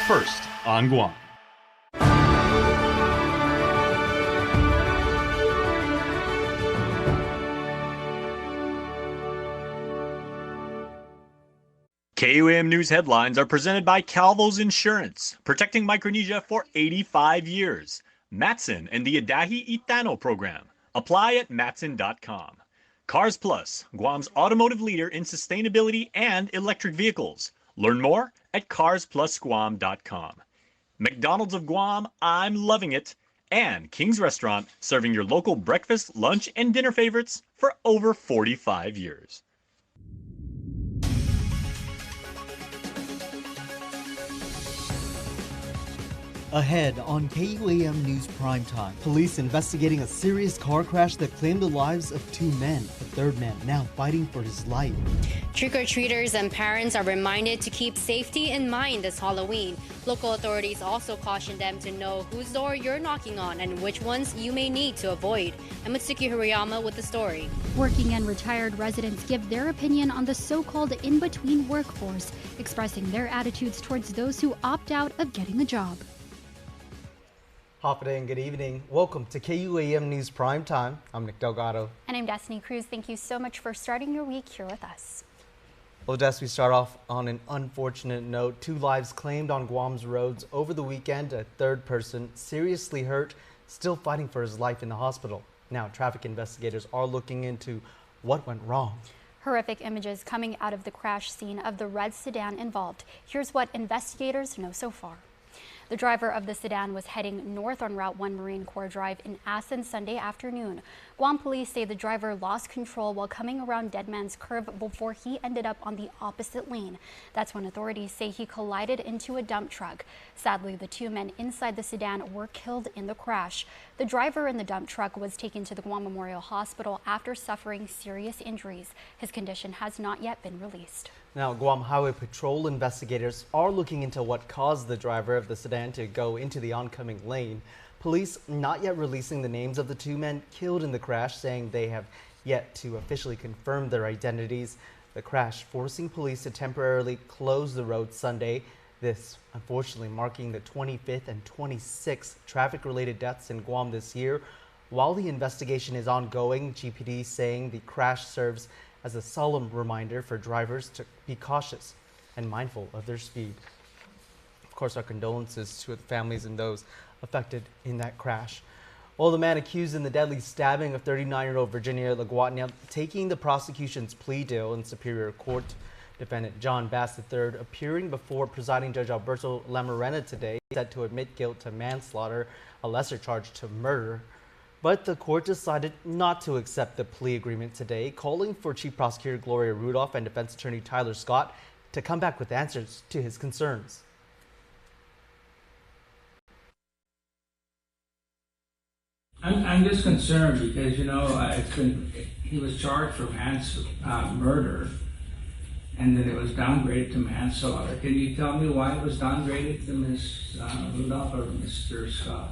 first on Guam. KUAM News headlines are presented by Calvo's Insurance, protecting Micronesia for 85 years. Matson and the Adahi Itano program. Apply at matson.com. Cars Plus, Guam's automotive leader in sustainability and electric vehicles. Learn more at carsplusguam.com. McDonald's of Guam, I'm loving it. And King's Restaurant, serving your local breakfast, lunch, and dinner favorites for over 45 years. Ahead on KUAM News Primetime, police investigating a serious car crash that claimed the lives of two men. The third man now fighting for his life. Trick-or-treaters and parents are reminded to keep safety in mind this Halloween. Local authorities also caution them to know whose door you're knocking on and which ones you may need to avoid. I'm Mitsuki Hirayama with the story. Working and retired residents give their opinion on the so-called in-between workforce, expressing their attitudes towards those who opt out of getting a job. Hafa and good evening. Welcome to KUAM News Primetime. I'm Nick Delgado. And I'm Destiny Cruz. Thank you so much for starting your week here with us. Well, Des, we start off on an unfortunate note. 2 lives claimed on Guam's roads over the weekend. A third person seriously hurt, still fighting for his life in the hospital. Now, traffic investigators are looking into what went wrong. Horrific images coming out of the crash scene of the red sedan involved. Here's what investigators know so far. The driver of the sedan was heading north on Route 1 Marine Corps Drive in Asan Sunday afternoon. Guam police say the driver lost control while coming around Dead Man's Curve before he ended up on the opposite lane. That's when authorities say he collided into a dump truck. Sadly, the 2 men inside the sedan were killed in the crash. The driver in the dump truck was taken to the Guam Memorial Hospital after suffering serious injuries. His condition has not yet been released. Now, Guam Highway Patrol investigators are looking into what caused the driver of the sedan to go into the oncoming lane. Police not yet releasing the names of the 2 men killed in the crash, saying they have yet to officially confirm their identities. The crash forcing police to temporarily close the road Sunday. This, unfortunately, marking the 25th and 26th traffic-related deaths in Guam this year. While the investigation is ongoing, GPD saying the crash serves as a solemn reminder for drivers to be cautious and mindful of their speed. Of course, our condolences to the families and those affected in that crash. Well, the man accused in the deadly stabbing of 39-year-old Virginia Laguatnia taking the prosecution's plea deal in Superior Court. Defendant John Bass III appearing before presiding Judge Alberto Lamarena today, set to admit guilt to manslaughter, a lesser charge to murder. But the court decided not to accept the plea agreement today, calling for Chief Prosecutor Gloria Rudolph and Defense Attorney Tyler Scott to come back with answers to his concerns. I'm just concerned because, he was charged for murder, and then it was downgraded to manslaughter. Can you tell me why it was downgraded to Ms. Rudolph or Mr. Scott?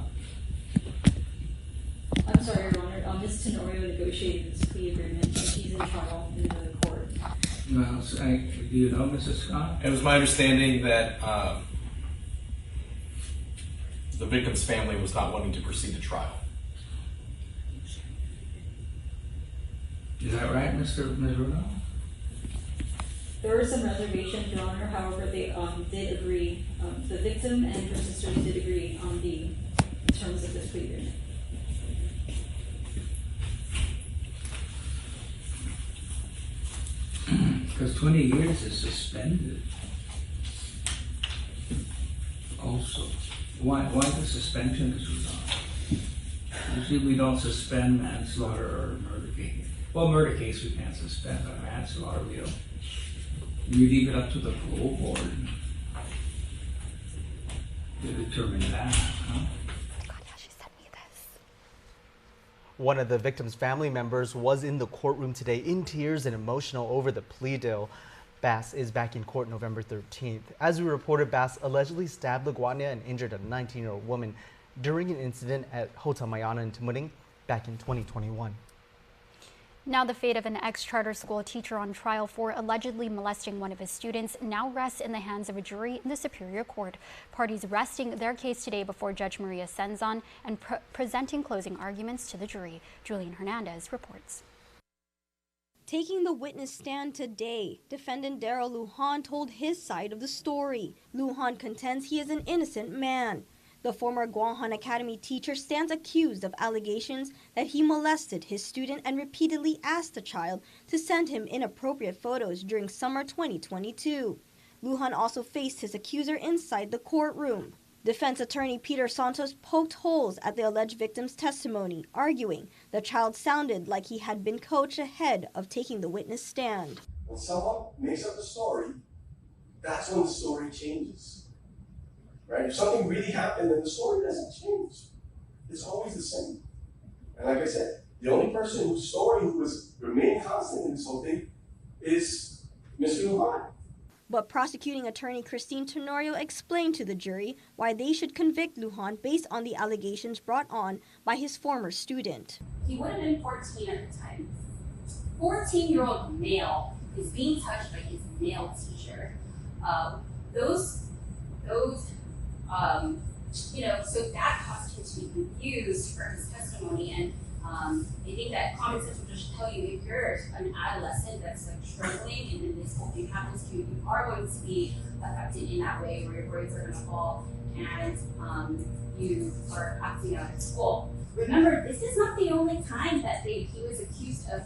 I'm sorry, Your Honor. Ms. Tenorio negotiated this plea agreement, and she's in trial in the court. Well, do you know Mrs. Scott? It was my understanding that the victim's family was not wanting to proceed to trial. Is that right, Ms. Rudolph? There were some reservations, Your Honor. However, they did agree. The victim and her sisters did agree on the terms of this plea agreement. Because 20 years is suspended. Also, why the suspension is Rudolph? Usually we don't suspend manslaughter or murder case. Well, murder case we can't suspend, but manslaughter we don't. We leave it up to the parole board to determine that, huh? One of the victim's family members was in the courtroom today in tears and emotional over the plea deal. Bass is back in court November 13th. As we reported, Bass allegedly stabbed Laguatnia and injured a 19-year-old woman during an incident at Hotel Mayana in Tamuning back in 2021. Now the fate of an ex-charter school teacher on trial for allegedly molesting one of his students now rests in the hands of a jury in the Superior Court. Parties resting their case today before Judge Maria Senzon and presenting closing arguments to the jury. Julian Hernandez reports. Taking the witness stand today, defendant Daryl Lujan told his side of the story. Lujan contends he is an innocent man. The former Guam Academy teacher stands accused of allegations that he molested his student and repeatedly asked the child to send him inappropriate photos during summer 2022. Lujan also faced his accuser inside the courtroom. Defense attorney Peter Santos poked holes at the alleged victim's testimony, arguing the child sounded like he had been coached ahead of taking the witness stand. When someone makes up a story, that's when the story changes. Right? If something really happened, then the story doesn't change. It's always the same. And like I said, the only person whose story who has remained constant in this whole thing is Mr. Lujan. But prosecuting attorney Christine Tenorio explained to the jury why they should convict Lujan based on the allegations brought on by his former student. He would have been 14 at the time. 14-year-old male is being touched by his male teacher. So that caused him to be confused for his testimony. And I think that common sense will just tell you if you're an adolescent that's like struggling and then this whole thing happens to you, you are going to be affected in that way where your grades are going to fall and you are acting out at school. Remember, this is not the only time that he was accused of,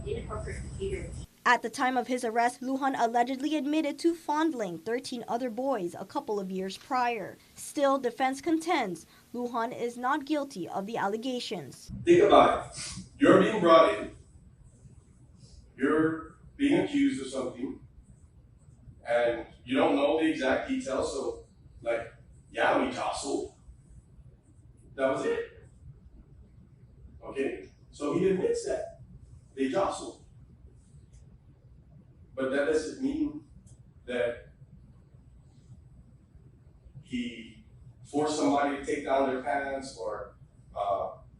inappropriate behavior. At the time of his arrest, Lujan allegedly admitted to fondling 13 other boys a couple of years prior. Still, defense contends Lujan is not guilty of the allegations. Think about it. You're being brought in. You're being accused of something. And you don't know the exact details. So, we jostled. That was it. Okay? So he admits that. They jostled. But that doesn't mean that he forced somebody to take down their pants or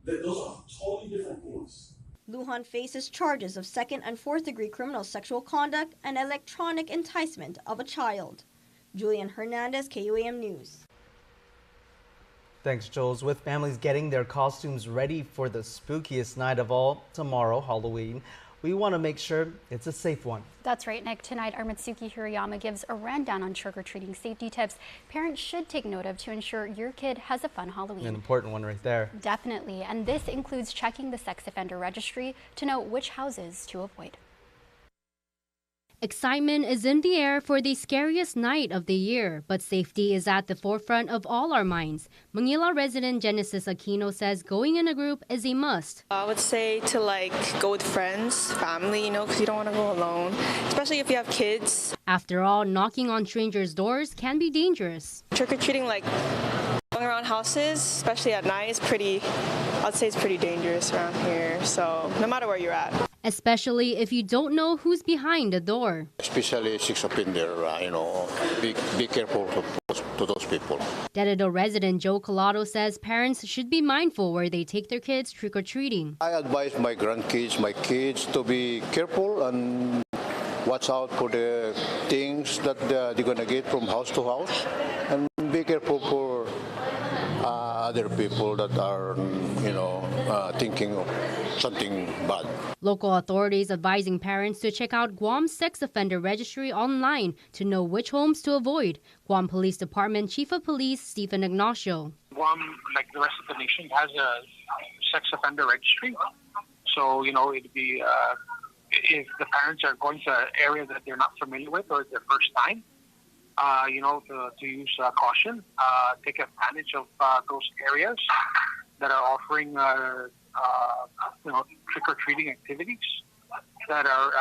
those are totally different things. Lujan faces charges of second and fourth degree criminal sexual conduct and electronic enticement of a child. Julian Hernandez, KUAM News. Thanks, Jules. With families getting their costumes ready for the spookiest night of all, tomorrow, Halloween, we want to make sure it's a safe one. That's right, Nick. Tonight, our Mitsuki Hirayama gives a rundown on trick-or-treating safety tips parents should take note of to ensure your kid has a fun Halloween. An important one right there. Definitely. And this includes checking the sex offender registry to know which houses to avoid. Excitement is in the air for the scariest night of the year, but safety is at the forefront of all our minds. Manila resident Genesis Aquino says going in a group is a must. I would say to go with friends, family, because you don't want to go alone, especially if you have kids. After all, knocking on strangers' doors can be dangerous. Trick-or-treating, going around houses, especially at night, I'd say it's pretty dangerous around here, so no matter where you're at. Especially if you don't know who's behind the door. Especially sex offender, be careful to those people. Dededo resident Joe Collado says parents should be mindful where they take their kids trick-or-treating. I advise my grandkids, my kids to be careful and watch out for the things that they're going to get from house to house, and be careful for other people that are, thinking of something bad. Local authorities advising parents to check out Guam's sex offender registry online to know which homes to avoid. Guam Police Department Chief of Police Stephen Ignacio. Guam, like the rest of the nation, has a sex offender registry. So, it'd be if the parents are going to an area that they're not familiar with or it's their first time, to use caution, take advantage of those areas that are offering trick-or-treating activities that are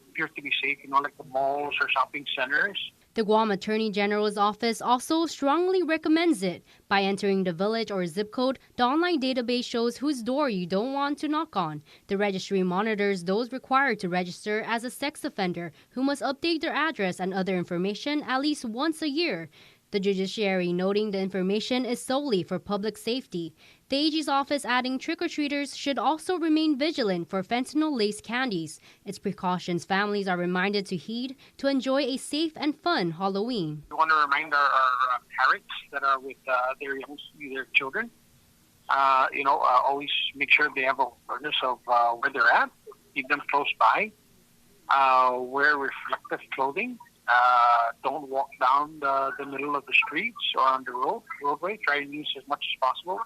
appear to be safe, like the malls or shopping centers. The Guam Attorney General's office also strongly recommends it. By entering the village or zip code, the online database shows whose door you don't want to knock on. The registry monitors those required to register as a sex offender who must update their address and other information at least once a year. The judiciary noting the information is solely for public safety. The AG's office adding trick-or-treaters should also remain vigilant for fentanyl-laced candies. It's precautions families are reminded to heed to enjoy a safe and fun Halloween. We want to remind our parents that are with their children, always make sure they have awareness of where they're at, keep them close by, wear reflective clothing, don't walk down the middle of the streets or on the roadway. Try and use as much as possible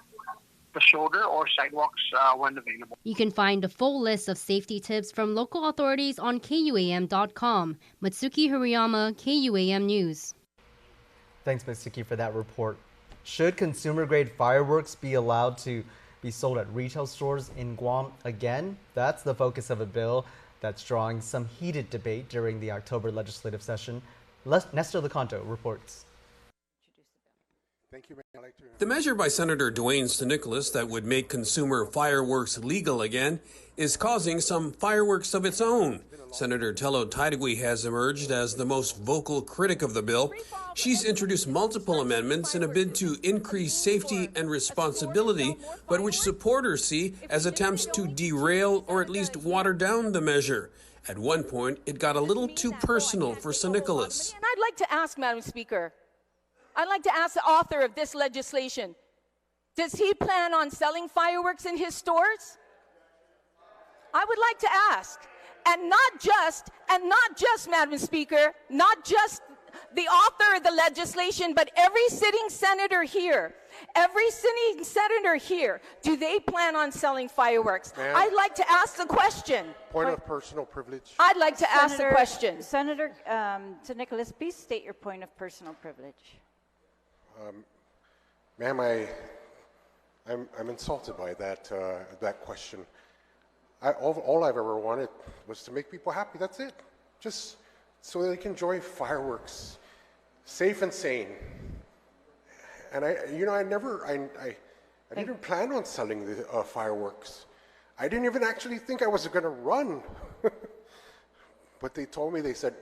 the shoulder or sidewalks when available. You can find the full list of safety tips from local authorities on KUAM.com. Matsuki Hirayama, KUAM News. Thanks, Mitsuki, for that report. Should consumer-grade fireworks be allowed to be sold at retail stores in Guam again? That's the focus of a bill that's drawing some heated debate during the October legislative session. Nestor Lecanto reports. Thank you, the measure by Senator Dwayne Stanicolas that would make consumer fireworks legal again is causing some fireworks of its own. Senator Tello Taidagui has emerged as the most vocal critic of the bill. She's introduced multiple amendments in a bid to increase safety and responsibility, but which supporters see as attempts to derail or at least water down the measure. At one point, it got a little too personal for Stanicolas. And I'd like to ask, Madam Speaker, I'd like to ask the author of this legislation, does he plan on selling fireworks in his stores? I would like to ask. And not just, Madam Speaker, not just the author of the legislation, but every sitting senator here, do they plan on selling fireworks? I'd like to ask the question. Point of personal privilege. I'd like to ask the question. Senator Nicholas, please state your point of personal privilege. Ma'am, I'm insulted by that question. All I've ever wanted was to make people happy. That's it. Just so they can enjoy fireworks, safe and sane. And I didn't plan on selling the fireworks. I didn't even actually think I was going to run. But they told me, they said,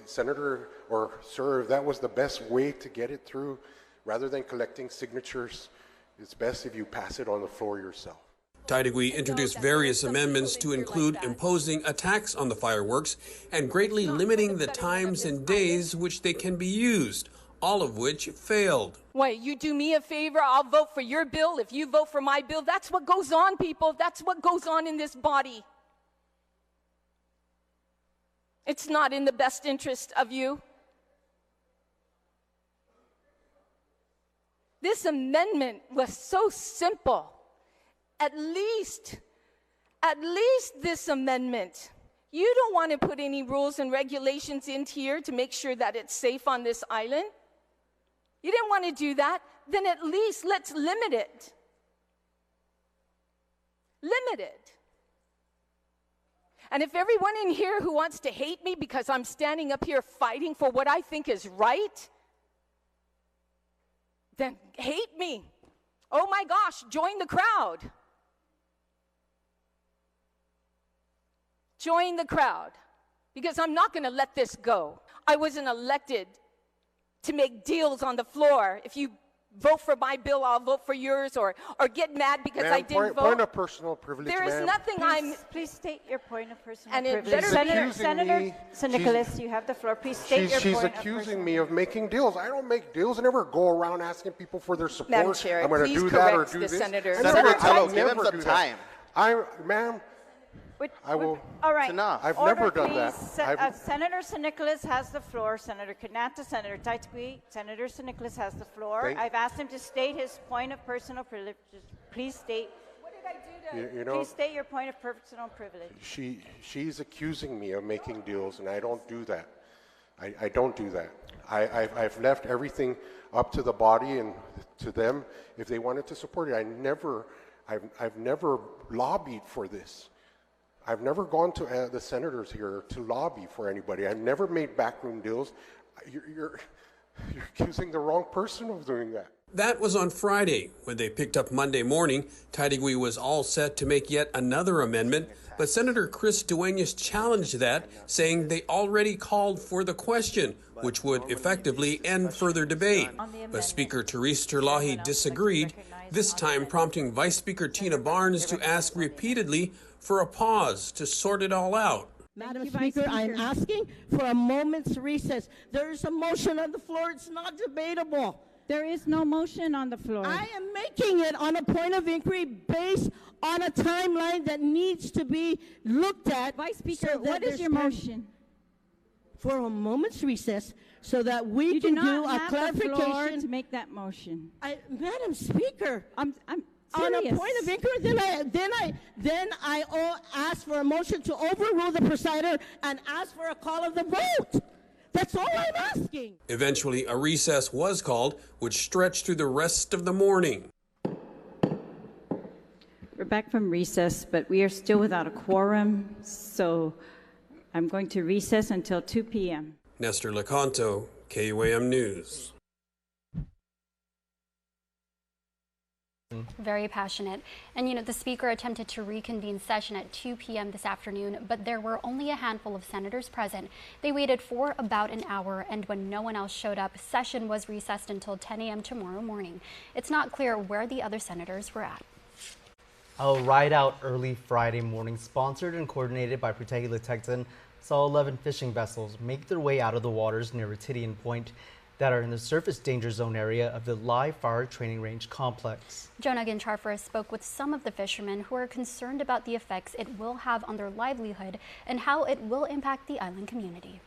Senator or Sir, if that was the best way to get it through, rather than collecting signatures, it's best if you pass it on the floor yourself. Taidagui introduced various amendments to include imposing a tax on the fireworks and greatly limiting the times and days which they can be used, all of which failed. Wait, you do me a favor, I'll vote for your bill. If you vote for my bill, that's what goes on, people. That's what goes on in this body. It's not in the best interest of you. This amendment was so simple. At least this amendment, you don't want to put any rules and regulations in here to make sure that it's safe on this island. You didn't want to do that. Then at least let's limit it. Limit it. And if everyone in here who wants to hate me because I'm standing up here fighting for what I think is right, then hate me. Oh my gosh, join the crowd. Join the crowd, because I'm not going to let this go. I wasn't elected to make deals on the floor. If you vote for my bill, I'll vote for yours, or get mad because I didn't vote. Point of personal privilege, there is nothing Please state your point of personal and privilege. Senator Nicholas, you have the floor. Please state your point She's accusing me of making deals. I don't make deals. I never go around asking people for their support. Madam Chair, I'm going to do that or do this. Senator Tello, give him some time. Ma'am, I will. All right. I've never done that. Senator Nicholas has the floor. Senator Kanata, Senator Taitagui, Senator Nicholas has the floor. I've asked him to state his point of personal privilege. Please state. What did I do to Please state your point of personal privilege. She's accusing me of making deals, and I don't do that. I don't do that. I've left everything up to the body and to them if they wanted to support it. I've never lobbied for this. I've never gone to the senators here to lobby for anybody. I've never made backroom deals. You're accusing the wrong person of doing that. That was on Friday. When they picked up Monday morning, WWII was all set to make yet another amendment, but Senator Chris Duenas challenged that, saying they already called for the question, which would effectively end further debate. But Speaker Therese Terlahi disagreed, this time prompting Vice Speaker Tina Barnes to ask repeatedly for a pause to sort it all out. Madam Speaker, I'm asking for a moment's recess. There is a motion on the floor. It's not debatable. There is no motion on the floor. I am making it on a point of inquiry based on a timeline that needs to be looked at. Vice Speaker, what is your motion? For a moment's recess so that we You can do do not a have the floor clarification. to make that motion. Madam Speaker, I'm on a serious. point of inquiry, then I ask for a motion to overrule the presider and ask for a call of the vote. That's all I'm asking. Eventually, a recess was called, which stretched through the rest of the morning. We're back from recess, but we are still without a quorum, so I'm going to recess until 2 p.m. Nestor Lecanto, KUAM News. Very passionate. And you know, the Speaker attempted to reconvene session at 2 p.m. this afternoon, but there were only a handful of senators present. They waited for about an hour, and when no one else showed up, session was recessed until 10 a.m. tomorrow morning. It's not clear where the other senators were at. A ride out early Friday morning, sponsored and coordinated by Pritegi Litektan, saw 11 fishing vessels make their way out of the waters near Retidian Point that are in the surface danger zone area of the live fire training range complex. Jonah Gincharfara spoke with some of the fishermen who are concerned about the effects it will have on their livelihood and how it will impact the island community.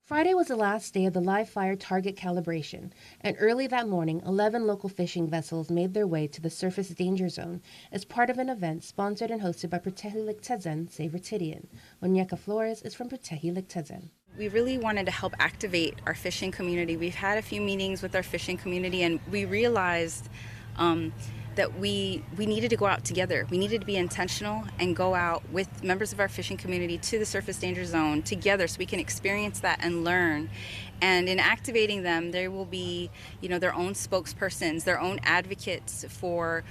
Friday was the last day of the live fire target calibration, and early that morning, 11 local fishing vessels made their way to the surface danger zone as part of an event sponsored and hosted by Pritegi Litektan Save Retidian. Onyeka Flores is from Pritegi Litektan. We really wanted to help activate our fishing community. We've had a few meetings with our fishing community, and we realized that we needed to go out together. We needed to be intentional and go out with members of our fishing community to the surface danger zone together so we can experience that and learn. And in activating them, there will be, their own spokespersons, their own advocates for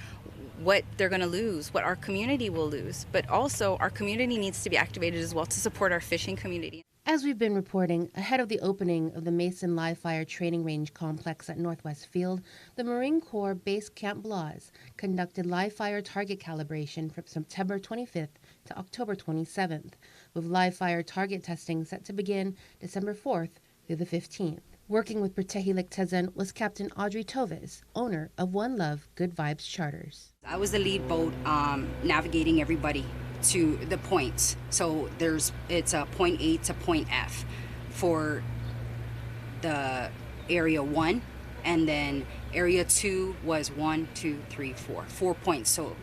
what they're going to lose, what our community will lose. But also, our community needs to be activated as well to support our fishing community. As we've been reporting, ahead of the opening of the Mason Live Fire Training Range Complex at Northwest Field, the Marine Corps Base Camp Blaz conducted live fire target calibration from September 25th to October 27th, with live fire target testing set to begin December 4th through the 15th. Working with Pritegi Litektan was Captain Audrey Toves, owner of One Love Good Vibes Charters. I was the lead boat navigating everybody to the points. So it's a point A to point F for the area 1, and then area 2 was 1, 2, 3, 4. 4 points. So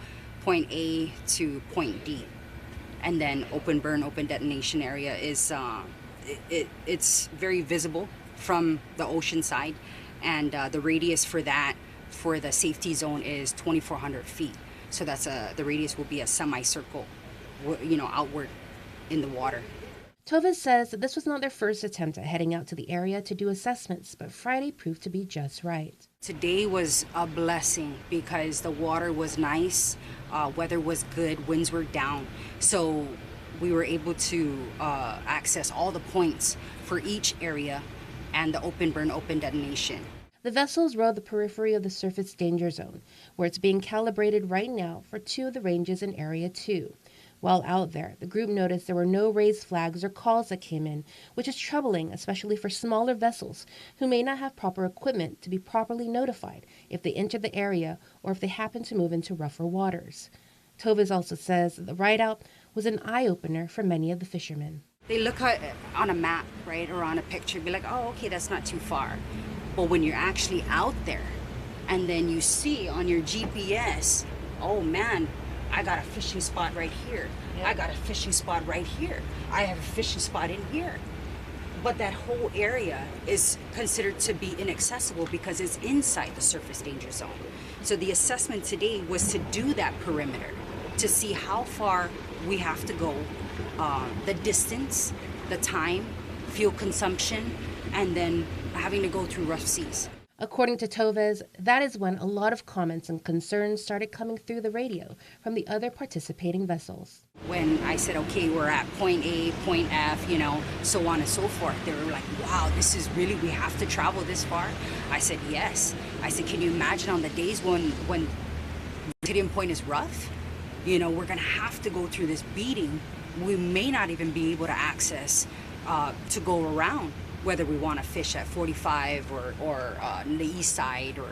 point A to point D. And then open burn, open detonation area is it's very visible from the ocean side, and the radius for that for the safety zone is 2,400 feet. So that's the radius will be a semicircle, outward in the water. Toves says that this was not their first attempt at heading out to the area to do assessments, but Friday proved to be just right. Today was a blessing because the water was nice, weather was good, winds were down. So we were able to access all the points for each area and the open burn, open detonation. The vessels rode the periphery of the surface danger zone, where it's being calibrated right now for 2 of the ranges in Area 2. While out there, the group noticed there were no raised flags or calls that came in, which is troubling, especially for smaller vessels who may not have proper equipment to be properly notified if they enter the area or if they happen to move into rougher waters. Toves also says that the ride-out was an eye-opener for many of the fishermen. They look at on a map, right, or on a picture, be like, oh, okay, that's not too far. But when you're actually out there and then you see on your GPS, oh man, I got a fishing spot right here. Yeah. I got a fishing spot right here. I have a fishing spot in here. But that whole area is considered to be inaccessible because it's inside the surface danger zone. So the assessment today was to do that perimeter, to see how far we have to go, the distance, the time, fuel consumption, and then having to go through rough seas. According to Tovez, that is when a lot of comments and concerns started coming through the radio from the other participating vessels. When I said, okay, we're at point A, point F, so on and so forth, they were like, wow, this is really, we have to travel this far? I said, yes. I said, can you imagine on the days when Meridian Point is rough? We're going to have to go through this beating. We may not even be able to access to go around, whether we want to fish at 45 or on the east side or,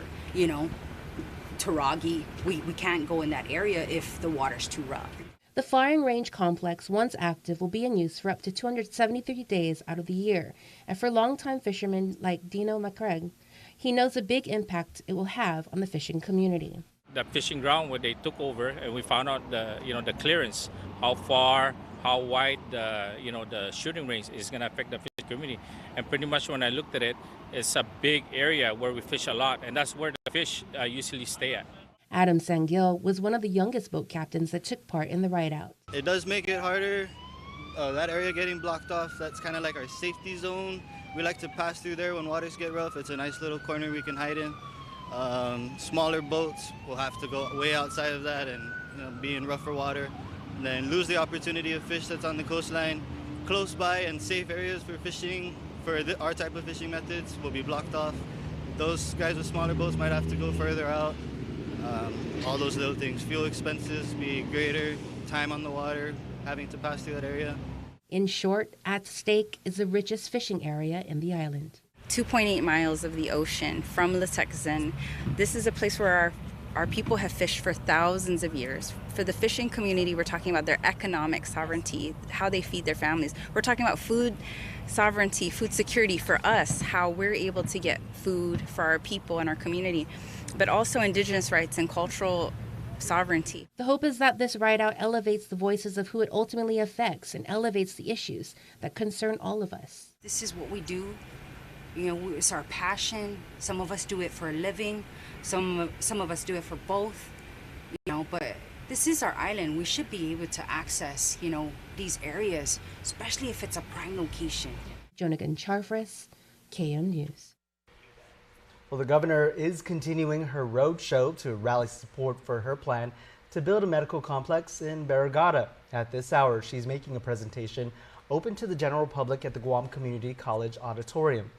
Taragi. We can't go in that area if the water's too rough. The firing range complex, once active, will be in use for up to 273 days out of the year. And for longtime fishermen like Dino McCraig, he knows the big impact it will have on the fishing community. The fishing ground where they took over, and we found out the clearance, how far, how wide the shooting range is going to affect the fishing community. And pretty much when I looked at it, it's a big area where we fish a lot, and that's where the fish usually stay at. Adam Sangil was one of the youngest boat captains that took part in the ride-out. It does make it harder. That area getting blocked off, that's kind of like our safety zone. We like to pass through there when waters get rough. It's a nice little corner we can hide in. Smaller boats will have to go way outside of that and be in rougher water, and then lose the opportunity of fish that's on the coastline. Close by and safe areas for fishing, for our type of fishing methods, will be blocked off. Those guys with smaller boats might have to go further out. All those little things. Fuel expenses be greater, time on the water, having to pass through that area. In short, at stake is the richest fishing area in the island. 2.8 miles of the ocean from Lutekzen. This is a place where our people have fished for thousands of years. For the fishing community, we're talking about their economic sovereignty, how they feed their families. We're talking about food sovereignty, food security for us, how we're able to get food for our people and our community, but also indigenous rights and cultural sovereignty. The hope is that this ride-out elevates the voices of who it ultimately affects and elevates the issues that concern all of us. This is what we do. It's our passion. Some of us do it for a living. Some of us do it for both. But this is our island. We should be able to access, these areas, especially if it's a prime location. Jonagan Charfris, KUAM News. Well, the governor is continuing her roadshow to rally support for her plan to build a medical complex in Barrigada. At this hour, she's making a presentation open to the general public at the Guam Community College Auditorium.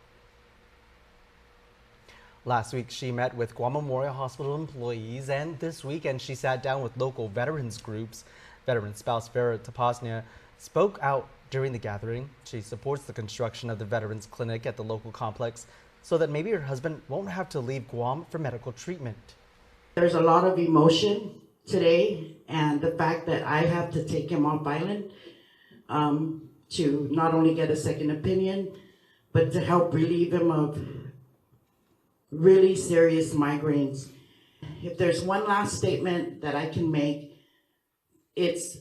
Last week, she met with Guam Memorial Hospital employees, and this weekend she sat down with local veterans groups. Veteran spouse Vera Tapasnia spoke out during the gathering. She supports the construction of the Veterans Clinic at the local complex so that maybe her husband won't have to leave Guam for medical treatment. There's a lot of emotion today, and the fact that I have to take him off island to not only get a second opinion, but to help relieve him of really serious migraines. If there's one last statement that I can make, it's,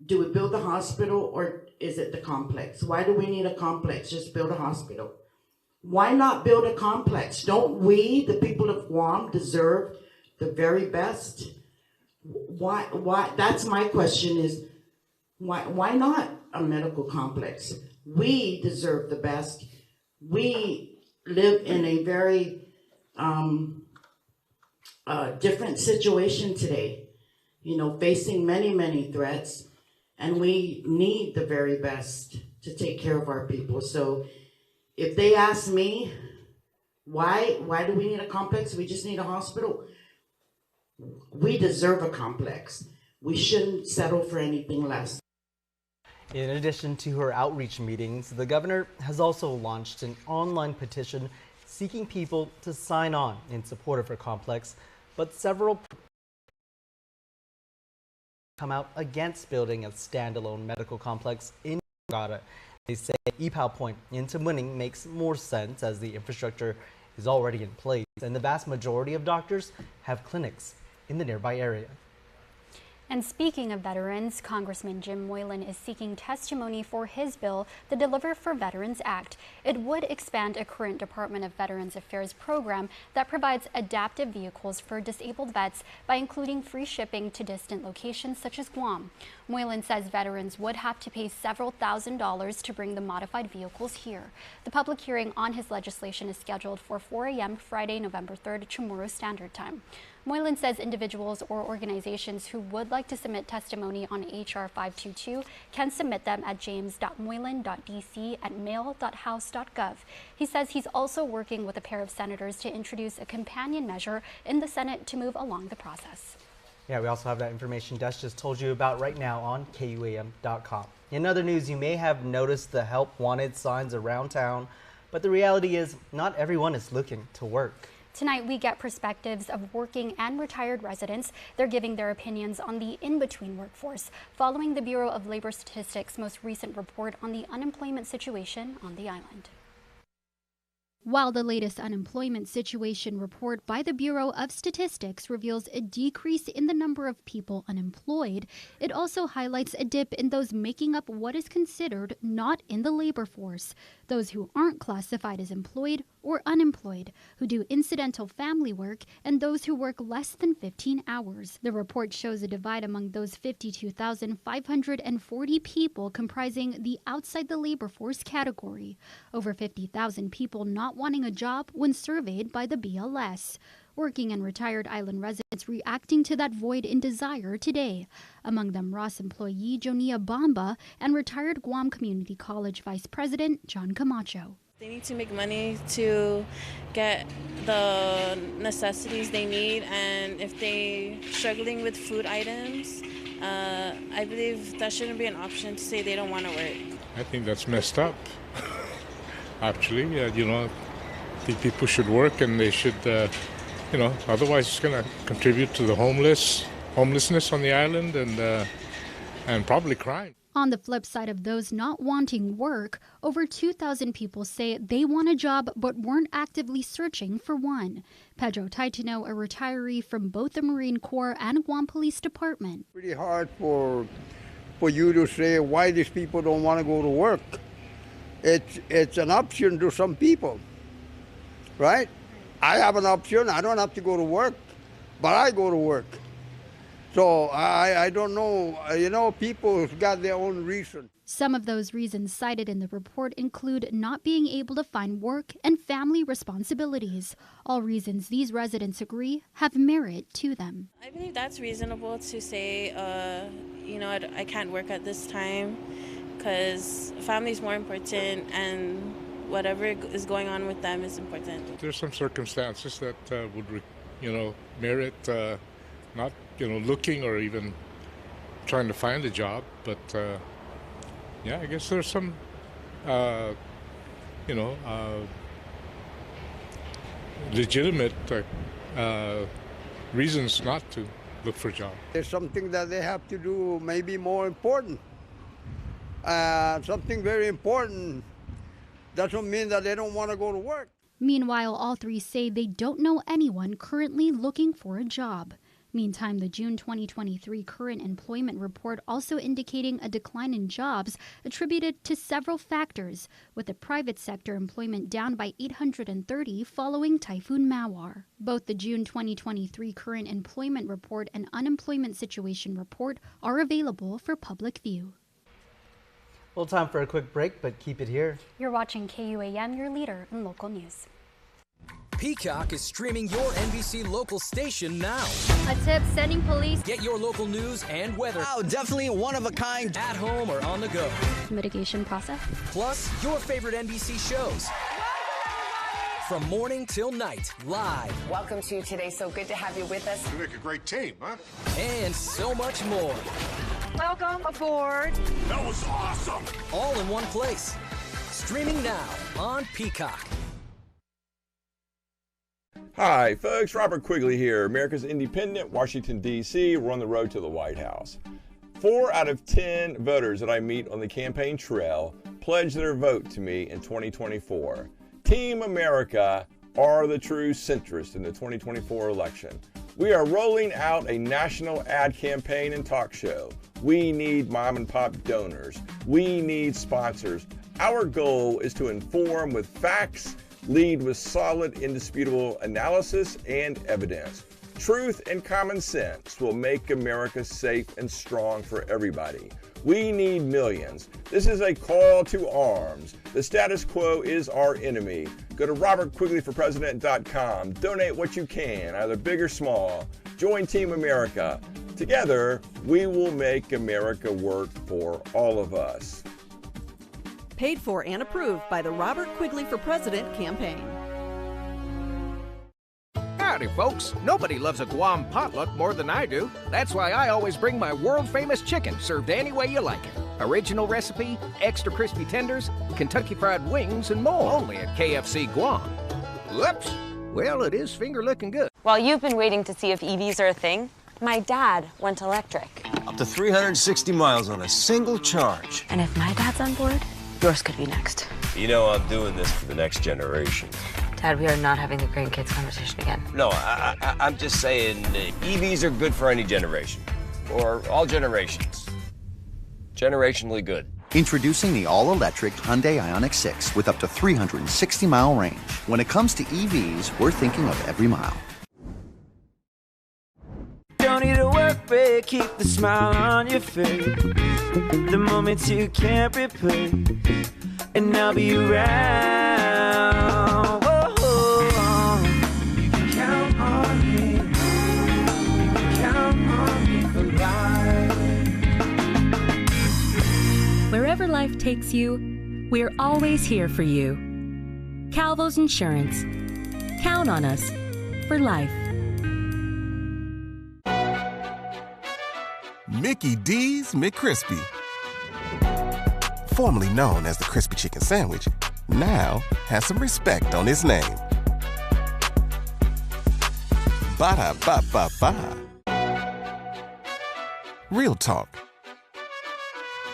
do we build the hospital or is it the complex? Why do we need a complex? Just build a hospital. Why not build a complex? Don't we, the people of Guam, deserve the very best? Why? That's my question, is why not a medical complex? We deserve the best. We live in a very different situation today, facing many threats, and we need the very best to take care of our people. So if they ask me, why do we need a complex? We just need a hospital. We deserve a complex. We shouldn't settle for anything less. In addition to her outreach meetings, the governor has also launched an online petition seeking people to sign on in support of her complex, but several come out against building a standalone medical complex in Barrigada. They say EPAL Point in Tamuning makes more sense as the infrastructure is already in place and the vast majority of doctors have clinics in the nearby area. And speaking of veterans, Congressman Jim Moylan is seeking testimony for his bill, the Deliver for Veterans Act. It would expand a current Department of Veterans Affairs program that provides adaptive vehicles for disabled vets by including free shipping to distant locations such as Guam. Moylan says veterans would have to pay several $1,000s to bring the modified vehicles here. The public hearing on his legislation is scheduled for 4 a.m. Friday, November 3rd, Chamorro Standard Time. Moylan says individuals or organizations who would like to submit testimony on H.R. 522 can submit them at james.moylan.dc@mail.house.gov. He says he's also working with a pair of senators to introduce a companion measure in the Senate to move along the process. Yeah, we also have that information Dash just told you about right now on KUAM.com. In other news, you may have noticed the help wanted signs around town, but the reality is not everyone is looking to work. Tonight, we get perspectives of working and retired residents. They're giving their opinions on the in-between workforce following the Bureau of Labor Statistics' most recent report on the unemployment situation on the island. While the latest unemployment situation report by the Bureau of Statistics reveals a decrease in the number of people unemployed, it also highlights a dip in those making up what is considered not in the labor force, those who aren't classified as employed or unemployed, who do incidental family work, and those who work less than 15 hours. The report shows a divide among those 52,540 people comprising the outside the labor force category. Over 50,000 people not wanting a job when surveyed by the BLS. Working and retired island residents reacting to that void in desire today. Among them, Ross employee Jonia Bamba and retired Guam Community College Vice President John Camacho. They need to make money to get the necessities they need, and if they're struggling with food items, I believe that shouldn't be an option to say they don't want to work. I think that's messed up. Actually, I think people should work, and they should, otherwise it's going to contribute to the homelessness on the island and probably crime. On the flip side of those not wanting work, over 2,000 people say they want a job but weren't actively searching for one. Pedro Taitano, a retiree from both the Marine Corps and Guam Police Department. Pretty hard for you to say why these people don't want to go to work. It's an option to some people, right? I have an option. I don't have to go to work, but I go to work. So I don't know, people have got their own reason. Some of those reasons cited in the report include not being able to find work and family responsibilities. All reasons these residents agree have merit to them. I believe that's reasonable to say, I can't work at this time because family is more important and whatever is going on with them is important. There's some circumstances that would, merit not, looking or even trying to find a job. But, I guess there's some, legitimate reasons not to look for a job. There's something that they have to do maybe more important. Something very important doesn't mean that they don't want to go to work. Meanwhile, all three say they don't know anyone currently looking for a job. Meantime, the June 2023 current employment report also indicating a decline in jobs attributed to several factors, with the private sector employment down by 830 following Typhoon Mawar. Both the June 2023 current employment report and unemployment situation report are available for public view. Well, time for a quick break, but keep it here. You're watching KUAM, your leader in local news. Peacock is streaming your NBC local station now. A tip sending police. Get your local news and weather. Wow, definitely one of a kind. At home or on the go. Mitigation process. Plus, your favorite NBC shows. From morning till night, live. Welcome to Today. So good to have you with us. You make a great team, huh? And so much more. Welcome aboard. That was awesome. All in one place. Streaming now on Peacock. Hi, folks. Robert Quigley here, America's Independent, Washington, D.C. We're on the road to the White House. 4 out of 10 voters that I meet on the campaign trail pledge their vote to me in 2024. Team America are the true centrists in the 2024 election. We are rolling out a national ad campaign and talk show. We need mom and pop donors. We need sponsors. Our goal is to inform with facts, lead with solid, indisputable analysis and evidence. Truth and common sense will make America safe and strong for everybody. We need millions. This is a call to arms. The status quo is our enemy. Go to robertquigleyforpresident.com. Donate what you can, either big or small. Join Team America. Together, we will make America work for all of us. Paid for and approved by the Robert Quigley for President campaign. Howdy, folks. Nobody loves a Guam potluck more than I do. That's why I always bring my world-famous chicken, served any way you like it. Original recipe, extra crispy tenders, Kentucky Fried Wings, and more. Only at KFC Guam. Whoops. Well, it is finger-licking good. While you've been waiting to see if EVs are a thing, my dad went electric. Up to 360 miles on a single charge. And if my dad's on board, yours could be next. You know I'm doing this for the next generation. Dad, we are not having the grandkids conversation again. No, I'm just saying EVs are good for any generation. Or all generations. Generationally good. Introducing the all-electric Hyundai Ioniq 6 with up to 360-mile range. When it comes to EVs, we're thinking of every mile. Don't need a work break, keep the smile on your face. The moments you can't replace, and I'll be around. Whoa, you can count on me. You can count on me for life. Wherever life takes you, we're always here for you. Calvo's Insurance. Count on us for life. Mickey D's McCrispy. Formerly known as the Crispy Chicken Sandwich, now has some respect on his name. Ba-da-ba-ba-ba. Real talk.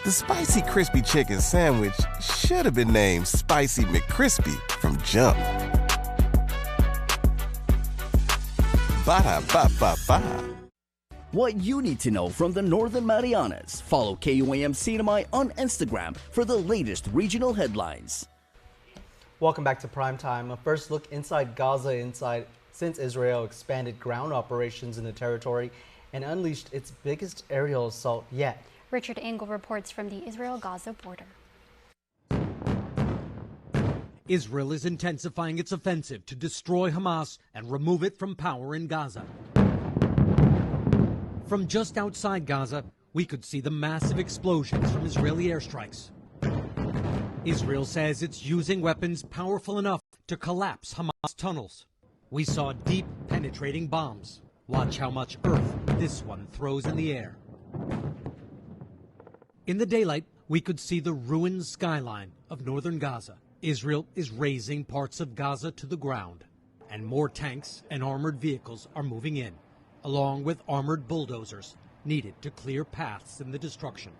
The Spicy Crispy Chicken Sandwich should have been named Spicy McCrispy from jump. Ba-da-ba-ba-ba. What you need to know from the Northern Marianas. Follow KUAM CNMI on Instagram for the latest regional headlines. Welcome back to Primetime. A first look inside Gaza since Israel expanded ground operations in the territory and unleashed its biggest aerial assault yet. Richard Engel reports from the Israel-Gaza border. Israel is intensifying its offensive to destroy Hamas and remove it from power in Gaza. From just outside Gaza, we could see the massive explosions from Israeli airstrikes. Israel says it's using weapons powerful enough to collapse Hamas tunnels. We saw deep, penetrating bombs. Watch how much earth this one throws in the air. In the daylight, we could see the ruined skyline of northern Gaza. Israel is razing parts of Gaza to the ground, and more tanks and armored vehicles are moving in, along with armored bulldozers needed to clear paths in the destruction.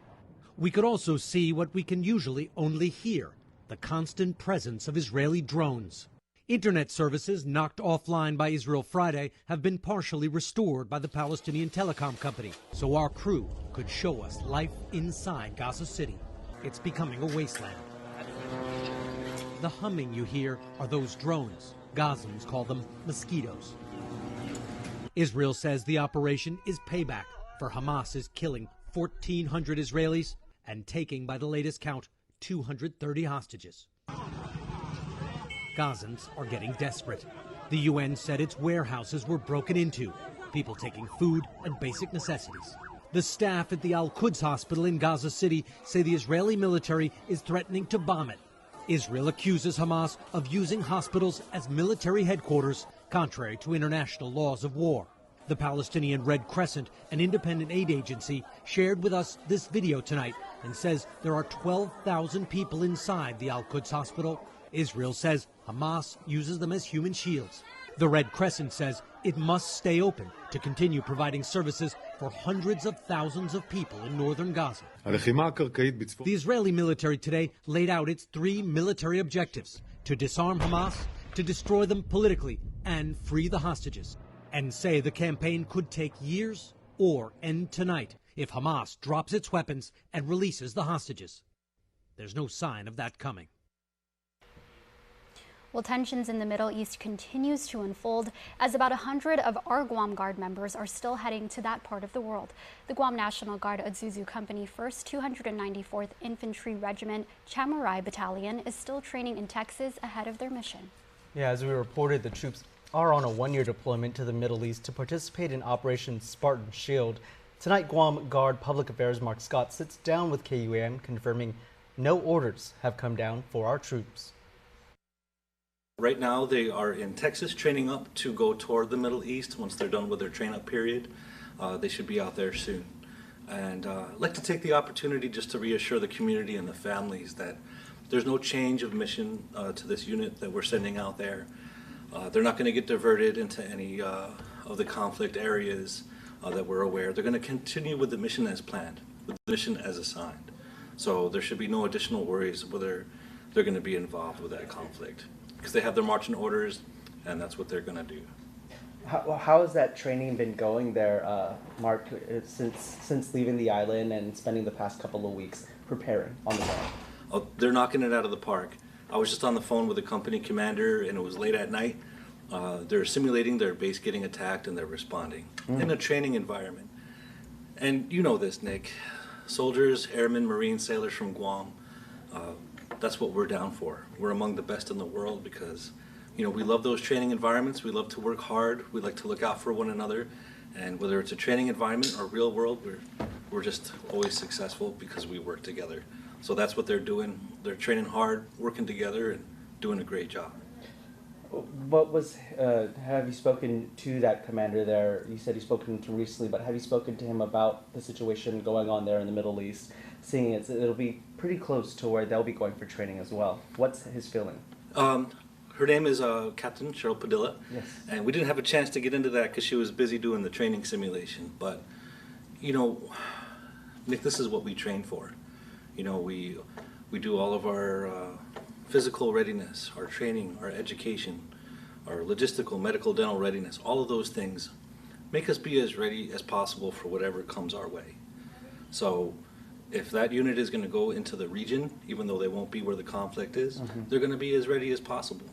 We could also see what we can usually only hear, the constant presence of Israeli drones. Internet services knocked offline by Israel Friday have been partially restored by the Palestinian telecom company, so our crew could show us life inside Gaza City. It's becoming a wasteland. The humming you hear are those drones. Gazans call them mosquitoes. Israel says the operation is payback for Hamas's killing 1,400 Israelis and taking, by the latest count, 230 hostages. Gazans are getting desperate. The UN said its warehouses were broken into, people taking food and basic necessities. The staff at the Al-Quds hospital in Gaza City say the Israeli military is threatening to bomb it. Israel accuses Hamas of using hospitals as military headquarters, contrary to international laws of war. The Palestinian Red Crescent, an independent aid agency, shared with us this video tonight and says there are 12,000 people inside the Al-Quds hospital. Israel says Hamas uses them as human shields. The Red Crescent says it must stay open to continue providing services for hundreds of thousands of people in northern Gaza. The Israeli military today laid out its 3 military objectives: to disarm Hamas, to destroy them politically, and free the hostages. and say the campaign could take years or end tonight if Hamas drops its weapons and releases the hostages. There's no sign of that coming. Well, tensions in the Middle East continues to unfold as about 100 of our Guam Guard members are still heading to that part of the world. The Guam National Guard Azuzu Company 1st 294th Infantry Regiment Chamurai Battalion is still training in Texas ahead of their mission. Yeah, as we reported, the troops are on a one-year deployment to the Middle East to participate in Operation Spartan Shield. Tonight, Guam Guard Public Affairs Mark Scott sits down with KUAM, confirming no orders have come down for our troops. Right now, they are in Texas training up to go toward the Middle East. Once they're done with their train-up period, they should be out there soon. And I'd like to take the opportunity just to reassure the community and the families that there's no change of mission to this unit that we're sending out there. They're not going to get diverted into any of the conflict areas that we're aware. They're going to continue with the mission as planned, with the mission as assigned. So there should be no additional worries whether they're going to be involved with that conflict, because they have their marching orders, and that's what they're going to do. How has that training been going there, Mark, since leaving the island and spending the past couple of weeks preparing on the ground? Oh, they're knocking it out of the park. I was just on the phone with the company commander, and it was late at night. They're simulating their base getting attacked, and they're responding in a training environment. And you know this, Nick. Soldiers, airmen, Marines, sailors from Guam, that's what we're down for. We're among the best in the world because, you know, we love those training environments. We love to work hard. We like to look out for one another. And whether it's a training environment or real world, we're just always successful because we work together. So that's what they're doing. They're training hard, working together, and doing a great job. Have you spoken to that commander there? You said you've spoken to him recently, but have you spoken to him about the situation going on there in the Middle East, seeing it'll be pretty close to where they'll be going for training as well? What's his feeling? Her name is Captain Cheryl Padilla. Yes. And we didn't have a chance to get into that because she was busy doing the training simulation. But, you know, Nick, this is what we train for. You know, we do all of our physical readiness, our training, our education, our logistical, medical, dental readiness. All of those things make us be as ready as possible for whatever comes our way. So if that unit is going to go into the region, even though they won't be where the conflict is, they're going to be as ready as possible.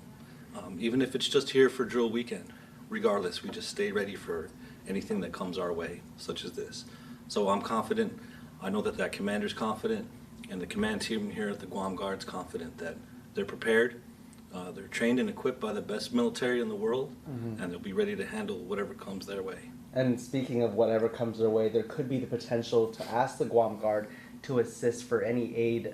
Even if it's just here for drill weekend, regardless, we just stay ready for anything that comes our way, such as this. So I'm confident. I know that commander's confident, and the command team here at the Guam Guard's confident that they're prepared. They're trained and equipped by the best military in the world, and they'll be ready to handle whatever comes their way. And speaking of whatever comes their way, there could be the potential to ask the Guam Guard to assist for any aid,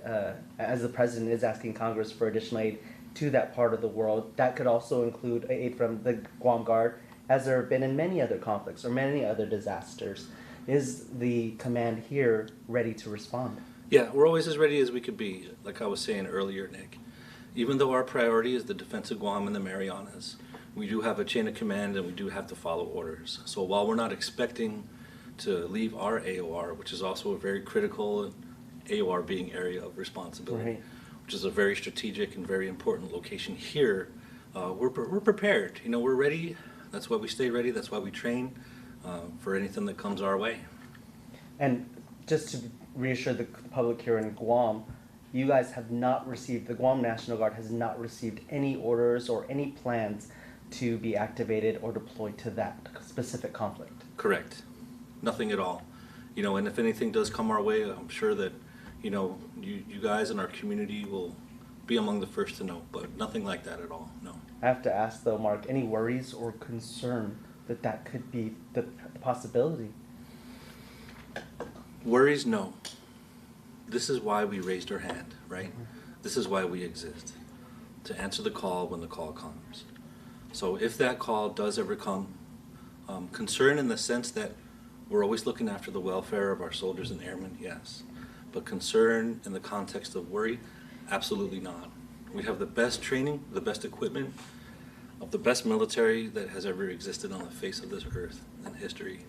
as the president is asking Congress for additional aid to that part of the world. That could also include aid from the Guam Guard, as there have been in many other conflicts or many other disasters. Is the command here ready to respond? Yeah, we're always as ready as we could be, like I was saying earlier, Nick. Even though our priority is the defense of Guam and the Marianas, we do have a chain of command and we do have to follow orders. So while we're not expecting to leave our AOR, which is also a very critical, AOR being area of responsibility, which is a very strategic and very important location here, we're prepared. You know, we're ready. That's why we stay ready. That's why we train for anything that comes our way. And just to reassure the public here in Guam, you guys have not received, the Guam National Guard has not received any orders or any plans to be activated or deployed to that specific conflict. Correct. Nothing at all. You know, and if anything does come our way, I'm sure that, you know, you guys in our community will be among the first to know, but nothing like that at all, no. I have to ask though, Mark, any worries or concern that could be the possibility? Worries, no. This is why we raised our hand, right? This is why we exist, to answer the call when the call comes. So if that call does ever come, concern in the sense that we're always looking after the welfare of our soldiers and airmen, yes. But concern in the context of worry, absolutely not. We have the best training, the best equipment, of the best military that has ever existed on the face of this earth in history.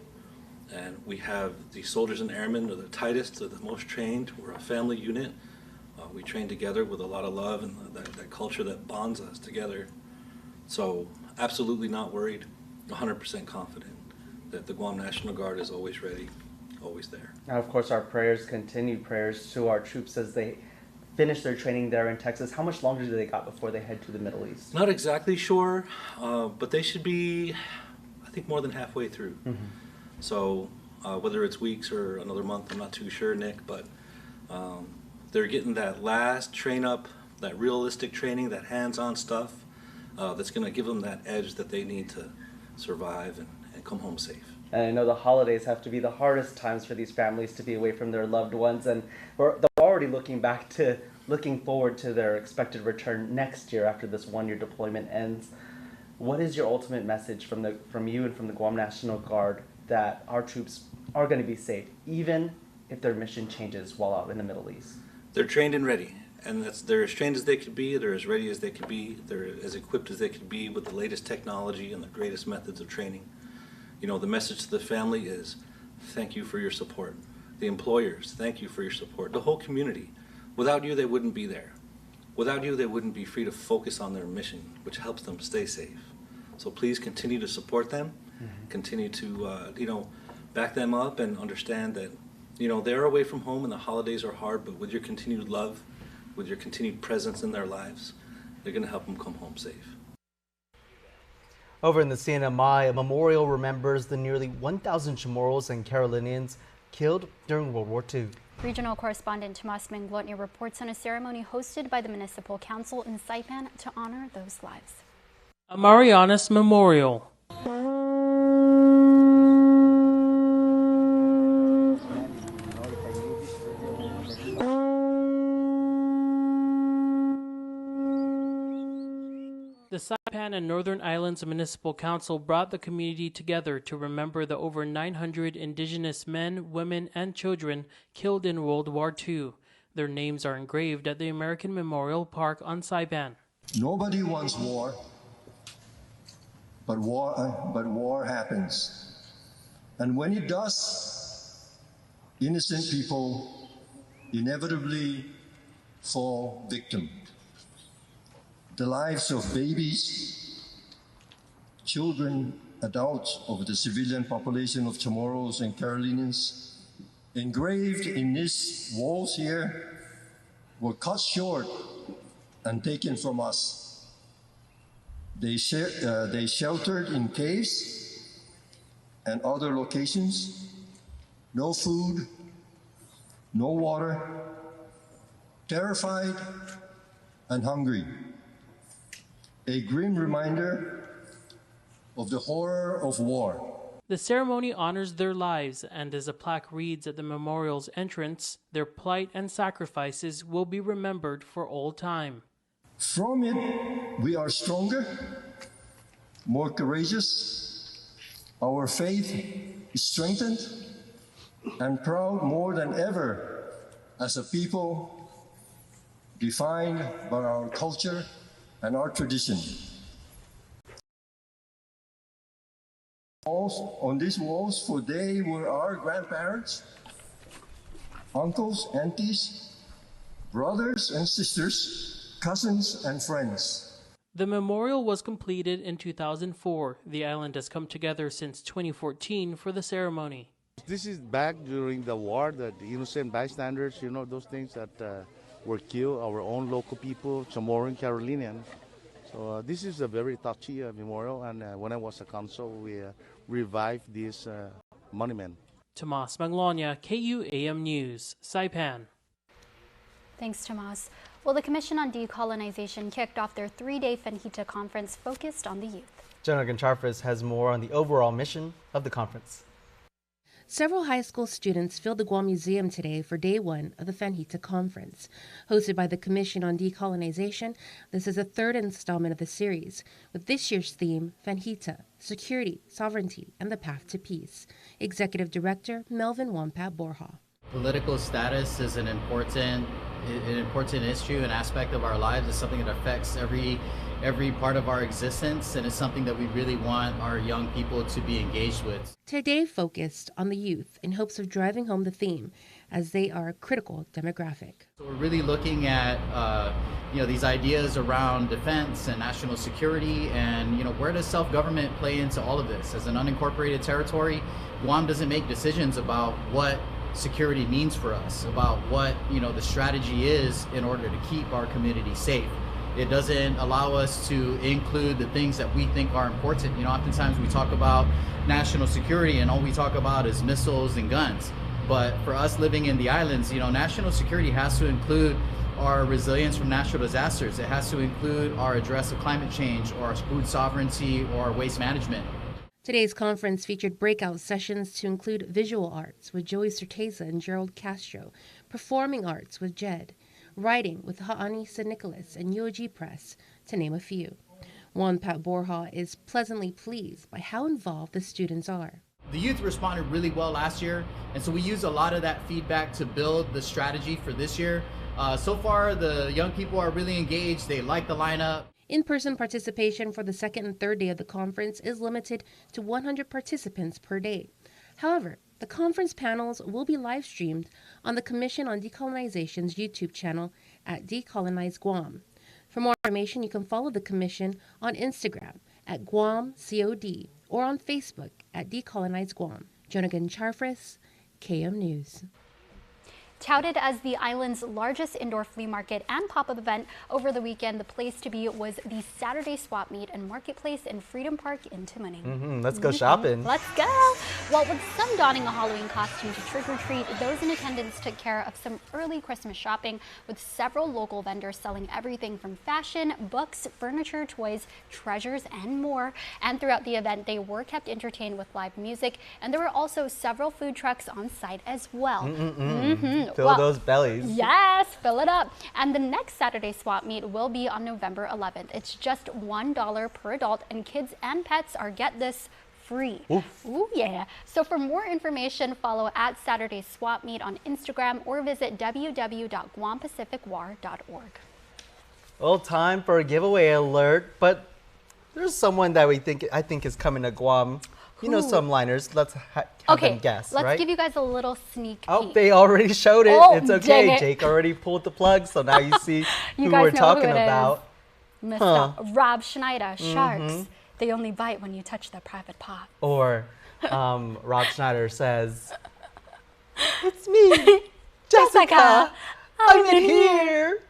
And we have the soldiers and airmen are the tightest, they're the most trained. We're a family unit. We train together with a lot of love and that culture that bonds us together. So absolutely not worried. 100% confident that the Guam National Guard is always ready, always there. And of course, our prayers, continued prayers to our troops as they finish their training there in Texas. How much longer do they got before they head to the Middle East? Not exactly sure, but they should be, I think, more than halfway through. So whether it's weeks or another month, I'm not too sure, Nick, but they're getting that last train up, that realistic training, that hands-on stuff that's going to give them that edge that they need to survive and come home safe. And I know the holidays have to be the hardest times for these families to be away from their loved ones, and they're already looking forward to their expected return next year after this one-year deployment ends. What is your ultimate message from you and from the Guam National Guard that our troops are going to be safe, even if their mission changes while out in the Middle East? They're trained and ready, and they're as trained as they could be, they're as ready as they could be, they're as equipped as they could be with the latest technology and the greatest methods of training. You know, the message to the family is, thank you for your support. The employers, thank you for your support. The whole community. Without you, they wouldn't be there. Without you, they wouldn't be free to focus on their mission, which helps them stay safe. So please continue to support them, continue to, back them up and understand that, they're away from home and the holidays are hard, but with your continued love, with your continued presence in their lives, they're going to help them come home safe. Over in the CNMI, a memorial remembers the nearly 1,000 Chamorros and Carolinians killed during World War II. Regional correspondent Tomas Manglotny reports on a ceremony hosted by the Municipal Council in Saipan to honor those lives. A Marianas Memorial. The Saipan and Northern Islands Municipal Council brought the community together to remember the over 900 indigenous men, women, and children killed in World War II. Their names are engraved at the American Memorial Park on Saipan. Nobody wants war, but war happens. And when it does, innocent people inevitably fall victim. The lives of babies, children, adults of the civilian population of Chamorros and Carolinians engraved in these walls here were cut short and taken from us. They sheltered in caves and other locations, no food, no water, terrified and hungry. A grim reminder of the horror of war. The ceremony honors their lives, and as a plaque reads at the memorial's entrance, their plight and sacrifices will be remembered for all time. From it, we are stronger, more courageous, our faith is strengthened, and proud more than ever as a people defined by our culture and our tradition. On these walls, for they were our grandparents, uncles, aunties, brothers and sisters, cousins and friends. The memorial was completed in 2004. The island has come together since 2014 for the ceremony. This is back during the war, the innocent bystanders, those things that were killed, our own local people, Chamorro and Carolinian. So this is a very touchy memorial, and when I was a council, we revived this monument. Tomas Manglotny, KUAM News, Saipan. Thanks, Tomas. Well, the Commission on Decolonization kicked off their 3-day Fenjita conference focused on the youth. Jenna Goncharfes has more on the overall mission of the conference. Several high school students filled the Guam Museum today for day one of the Fenjita Conference. Hosted by the Commission on Decolonization, this is the third installment of the series, with this year's theme, Fenjita, Security, Sovereignty, and the Path to Peace. Executive Director Melvin Wampat Borja. Political status is an important issue, an aspect of our lives. It's something that affects every part of our existence, and it's something that we really want our young people to be engaged with. Today focused on the youth in hopes of driving home the theme as they are a critical demographic. So we're really looking at these ideas around defense and national security, and where does self-government play into all of this? As an unincorporated territory, Guam doesn't make decisions about what security means for us, about what the strategy is in order to keep our community safe. It doesn't allow us to include the things that we think are important. Oftentimes we talk about national security and all we talk about is missiles and guns. But for us living in the islands, national security has to include our resilience from natural disasters. It has to include our address of climate change, or our food sovereignty, or waste management. Today's conference featured breakout sessions to include visual arts with Joey Certeza and Gerald Castro, performing arts with Jed, writing with Ha'ani St. Nicholas and UOG Press, to name a few. Juan Pat Borja is pleasantly pleased by how involved the students are. The youth responded really well last year, and so we used a lot of that feedback to build the strategy for this year. So far, the young people are really engaged. They like the lineup. In-person participation for the second and third day of the conference is limited to 100 participants per day. However, the conference panels will be live-streamed on the Commission on Decolonization's YouTube channel at Decolonize Guam. For more information, you can follow the Commission on Instagram at Guam COD or on Facebook at Decolonize Guam. Jonagan Charfris, KM News. Touted as the island's largest indoor flea market and pop-up event over the weekend, the place to be was the Saturday Swap Meet and Marketplace in Freedom Park in Timoning. Let's go shopping. Let's go. Well, with some donning a Halloween costume to trick-or-treat, those in attendance took care of some early Christmas shopping with several local vendors selling everything from fashion, books, furniture, toys, treasures, and more. And throughout the event, they were kept entertained with live music, and there were also several food trucks on site as well. Fill those bellies. Yes, fill it up. And the next Saturday Swap Meet will be on November 11th. It's just $1 per adult, and kids and pets are, get this, free. Oof. Ooh, yeah. So for more information, follow at Saturday Swap Meet on Instagram or visit www.guampacificwar.org. Well, time for a giveaway alert, but there's someone that I think is coming to Guam. You know, some liners. Let's have them guess, let's right? give you guys a little sneak peek. Oh, they already showed it. Oh, it's okay. dang it. Jake already pulled the plug, so now you see You who guys we're know talking who it is. about. Mr. Rob Schneider, Sharks. They only bite when you touch their private part. Or Rob Schneider says, "It's me, Jessica. I'm in here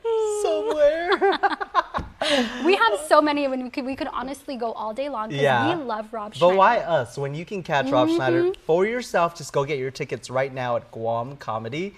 somewhere." We have so many, we could honestly go all day long because we love Rob Schneider. But why us? When you can catch Rob Schneider for yourself, just go get your tickets right now at Guam Comedy.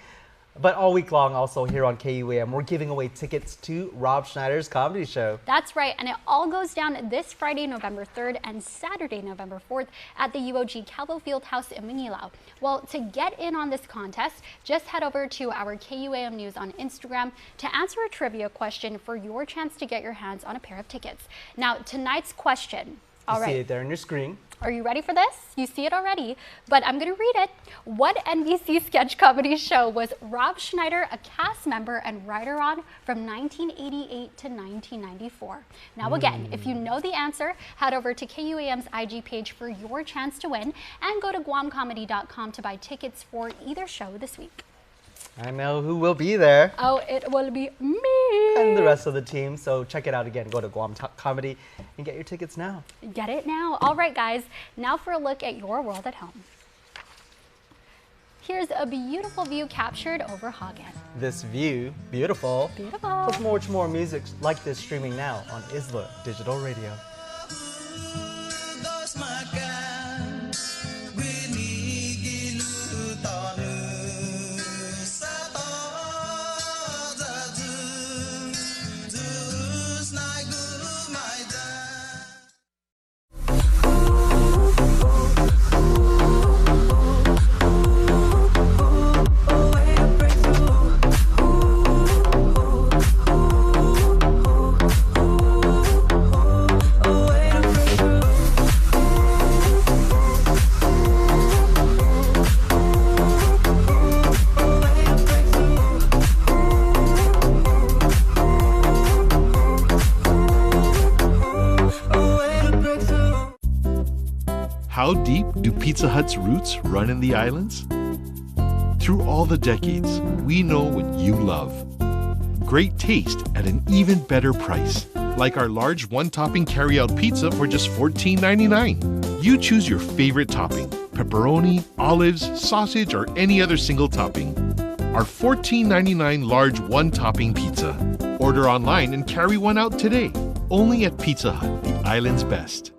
But all week long, also here on KUAM, we're giving away tickets to Rob Schneider's comedy show. That's right, and it all goes down this Friday, November 3rd, and Saturday, November 4th, at the UOG Calvo Fieldhouse in Manilao. Well, to get in on this contest, just head over to our KUAM News on Instagram to answer a trivia question for your chance to get your hands on a pair of tickets. Now, tonight's question. You see it there on your screen. Are you ready for this? You see it already, but I'm going to read it. What NBC sketch comedy show was Rob Schneider a cast member and writer on from 1988 to 1994? Now again, if you know the answer, head over to KUAM's IG page for your chance to win and go to guamcomedy.com to buy tickets for either show this week. I know who will be there. Oh, it will be me. And the rest of the team. So check it out again. Go to Guam Comedy and get your tickets now. Get it now. All right, guys. Now for a look at your world at home. Here's a beautiful view captured over Hagen. This view, beautiful. Beautiful. With more music like this streaming now on Isla Digital Radio. How deep do Pizza Hut's roots run in the islands? Through all the decades, we know what you love. Great taste at an even better price. Like our large one-topping carry-out pizza for just $14.99. You choose your favorite topping: pepperoni, olives, sausage, or any other single topping. Our $14.99 large one-topping pizza. Order online and carry one out today. Only at Pizza Hut, the island's best.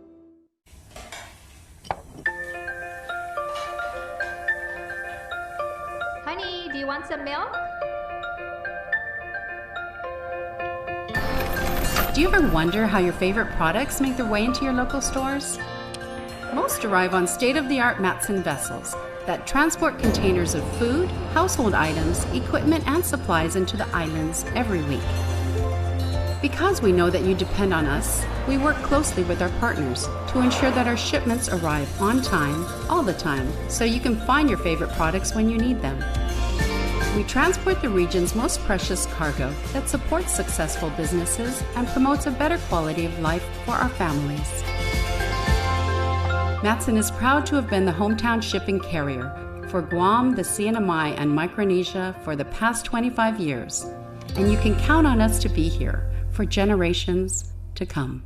Honey, do you want some milk? Do you ever wonder how your favorite products make their way into your local stores? Most arrive on state-of-the-art Matson vessels that transport containers of food, household items, equipment, and supplies into the islands every week. Because we know that you depend on us, we work closely with our partners to ensure that our shipments arrive on time, all the time, so you can find your favorite products when you need them. We transport the region's most precious cargo that supports successful businesses and promotes a better quality of life for our families. Matson is proud to have been the hometown shipping carrier for Guam, the CNMI, and Micronesia for the past 25 years, and you can count on us to be here for generations to come.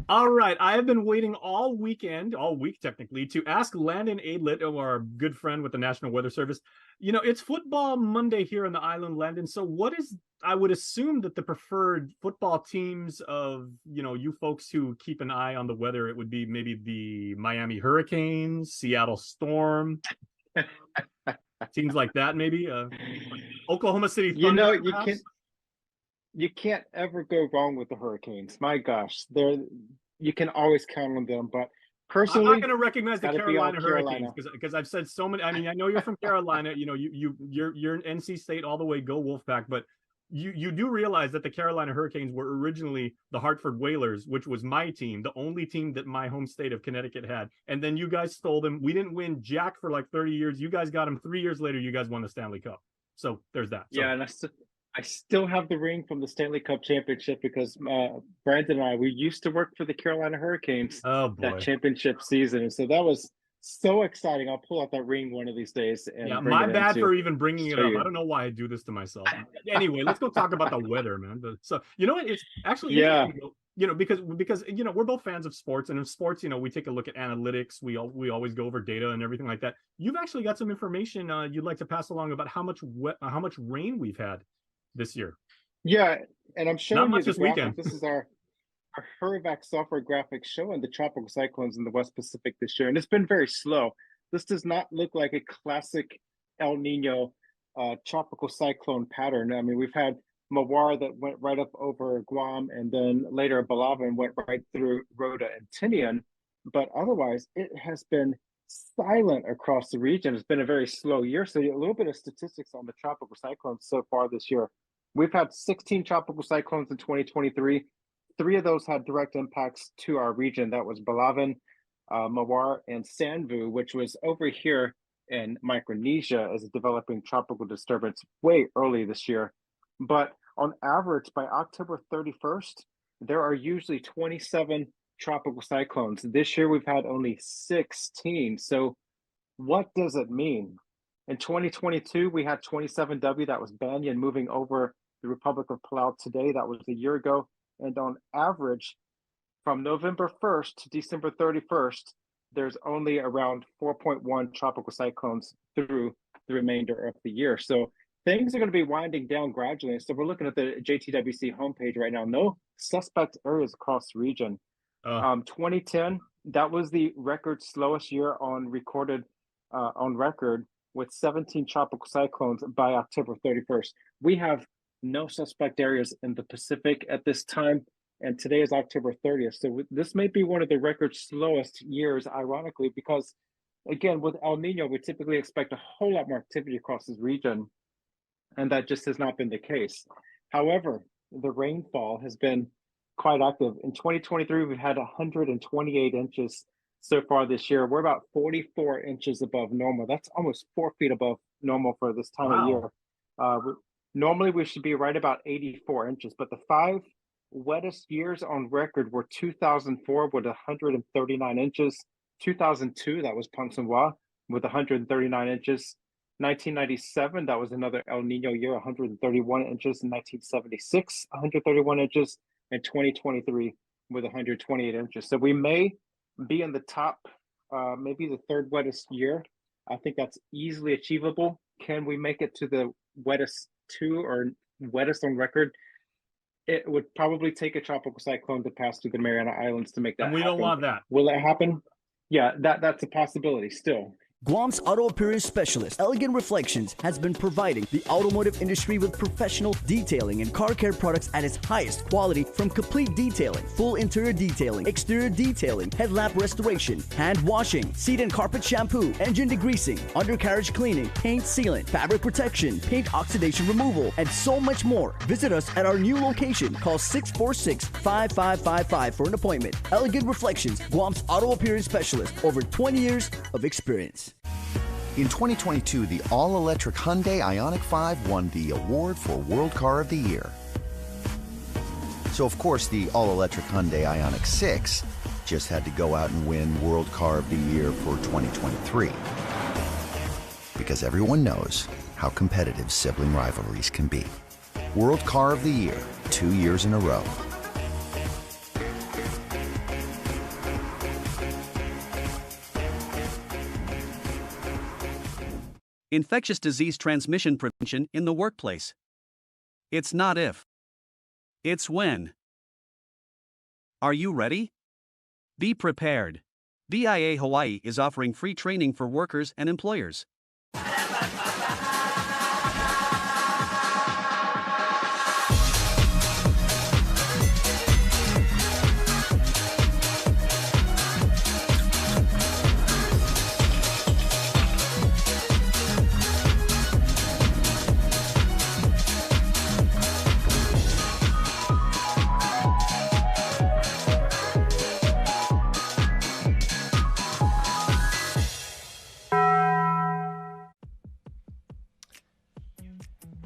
All right, I have been waiting all week technically, to ask Landon Aidlet, our good friend with the National Weather Service. You know, it's football Monday here on the island, Landon. So what is, I would assume that the preferred football teams of, you folks who keep an eye on the weather, it would be maybe the Miami Hurricanes, Seattle Storm, teams like that, maybe. Oklahoma City Thunder, you can't ever go wrong with the Hurricanes. My gosh, you can always count on them. But personally, I'm not going to recognize the Carolina Hurricanes because I've said so many. I mean, I know you're from Carolina. You're an NC State all the way. Go Wolfpack. But you do realize that the Carolina Hurricanes were originally the Hartford Whalers, which was my team, the only team that my home state of Connecticut had. And then you guys stole them. We didn't win jack for like 30 years. You guys got them 3 years later. You guys won the Stanley Cup. So there's that. So, yeah, and I still have the ring from the Stanley Cup championship because Brandon and I, we used to work for the Carolina Hurricanes that championship season. And so that was so exciting. I'll pull out that ring one of these days. And yeah, my bad for even bringing it up. I don't know why I do this to myself. Anyway, let's go talk about the weather, man. So, you know what? It's actually interesting, you know, because you know, we're both fans of sports, and in sports, you know, we take a look at analytics. We always go over data and everything like that. You've actually got some information you'd like to pass along about how much rain we've had this year. Yeah, and I'm showing Not much you this weekend. This is our HurrVac software graphic showing the tropical cyclones in the West Pacific this year, and it's been very slow. This does not look like a classic El Nino tropical cyclone pattern. I mean, we've had Mawar that went right up over Guam, and then later Balavan went right through Rota and Tinian, but otherwise it has been silent across the region. It's been a very slow year. So a little bit of statistics on the tropical cyclones so far this year. We've had 16 tropical cyclones in 2023. 3 of those had direct impacts to our region. That was Balavan, Mawar, and Sanvu, which was over here in Micronesia as a developing tropical disturbance way early this year. But on average, by October 31st, there are usually 27 tropical cyclones. This year, we've had only 16. So what does it mean? In 2022, we had 27W. That was Banyan moving over the Republic of Palau today. That was a year ago. And on average, from November 1st to December 31st, there's only around 4.1 tropical cyclones through the remainder of the year. So things are going to be winding down gradually. So we're looking at the JTWC homepage right now. No suspect areas across the region. 2010, that was the record slowest year on record with 17 tropical cyclones by October 31st. We have no suspect areas in the Pacific at this time, and today is October 30th. So this may be one of the record slowest years, ironically, because again, with El Nino, we typically expect a whole lot more activity across this region, and that just has not been the case. However, the rainfall has been quite active. In 2023, we've had 128 inches so far this year. We're about 44 inches above normal. That's almost 4 feet above normal for this time of year. Normally, we should be right about 84 inches, but the 5 wettest years on record were 2004 with 139 inches, 2002, that was Pangsanwa with 139 inches, 1997, that was another El Nino year, 131 inches, 1976, 131 inches, and 2023 with 128 inches. So we may be in the top, maybe the 3rd wettest year. I think that's easily achievable. Can we make it to the wettest 2 or wettest on record? It would probably take a tropical cyclone to pass through the Mariana Islands to make that happen. And we don't want that. Will it happen? Yeah, that's a possibility still. Guam's auto appearance specialist, Elegant Reflections, has been providing the automotive industry with professional detailing and car care products at its highest quality, from complete detailing, full interior detailing, exterior detailing, headlamp restoration, hand washing, seat and carpet shampoo, engine degreasing, undercarriage cleaning, paint sealant, fabric protection, paint oxidation removal, and so much more. Visit us at our new location. Call 646-5555 for an appointment. Elegant Reflections, Guam's auto appearance specialist, over 20 years of experience. In 2022, the all-electric Hyundai Ioniq 5 won the award for World Car of the Year. So, of course, the all-electric Hyundai Ioniq 6 just had to go out and win World Car of the Year for 2023. Because everyone knows how competitive sibling rivalries can be. World Car of the Year, 2 years in a row. Infectious disease transmission prevention in the workplace. It's not if, it's when. Are you ready? Be prepared. WWII Hawaii is offering free training for workers and employers.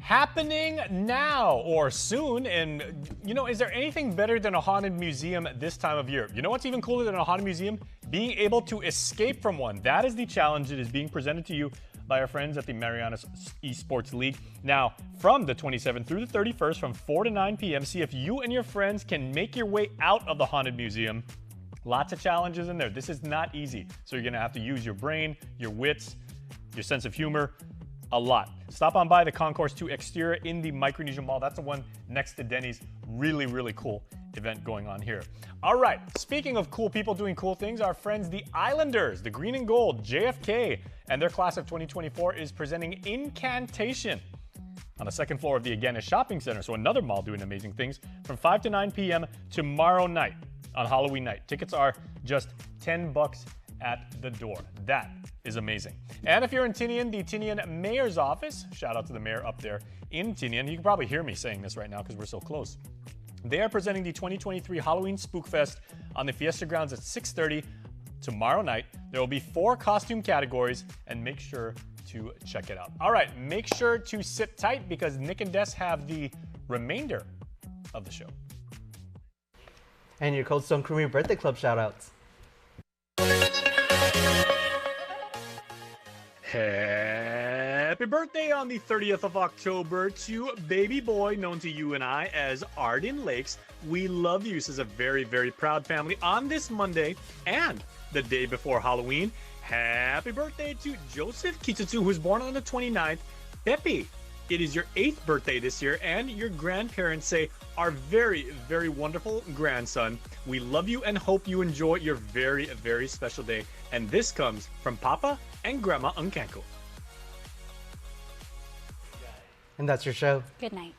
happening now or soon. And, you know, is there anything better than a haunted museum this time of year? You know what's even cooler than a haunted museum? Being able to escape from one. That is the challenge that is being presented to you by our friends at the Marianas Esports League. Now, from the 27th through the 31st, from 4 to 9 p.m., see if you and your friends can make your way out of the haunted museum. Lots of challenges in there. This is not easy. So you're gonna have to use your brain, your wits, your sense of humor, a lot. Stop on by the Concourse 2 exterior in the Micronesia Mall. That's the one next to Denny's. Really, really cool event going on here. All right, speaking of cool people doing cool things, our friends the Islanders, the Green and Gold, JFK, and their class of 2024 is presenting Incantation on the second floor of the Agana Shopping Center. So another mall doing amazing things from 5 to 9 p.m. tomorrow night on Halloween night. Tickets are just $10 at the door. That is amazing. And if you're in Tinian, the Tinian Mayor's Office, shout out to the mayor up there in Tinian. You can probably hear me saying this right now because we're so close. They are presenting the 2023 Halloween Spook Fest on the Fiesta Grounds at 6:30 tomorrow night. There will be 4 costume categories, and make sure to check it out. All right, make sure to sit tight because Nick and Des have the remainder of the show. And your Cold Stone Creamery Birthday Club shoutouts. Happy birthday on the 30th of October to baby boy known to you and I as Arden Lakes. We love you, says a very, very proud family on this Monday and the day before Halloween. Happy birthday to Joseph Kitsutsu, who's born on the 29th. Pepe, it is your 8th birthday this year, and your grandparents say, our very, very wonderful grandson. We love you and hope you enjoy your very, very special day. And this comes from Papa and Grandma Unkanko. And that's your show. Good night.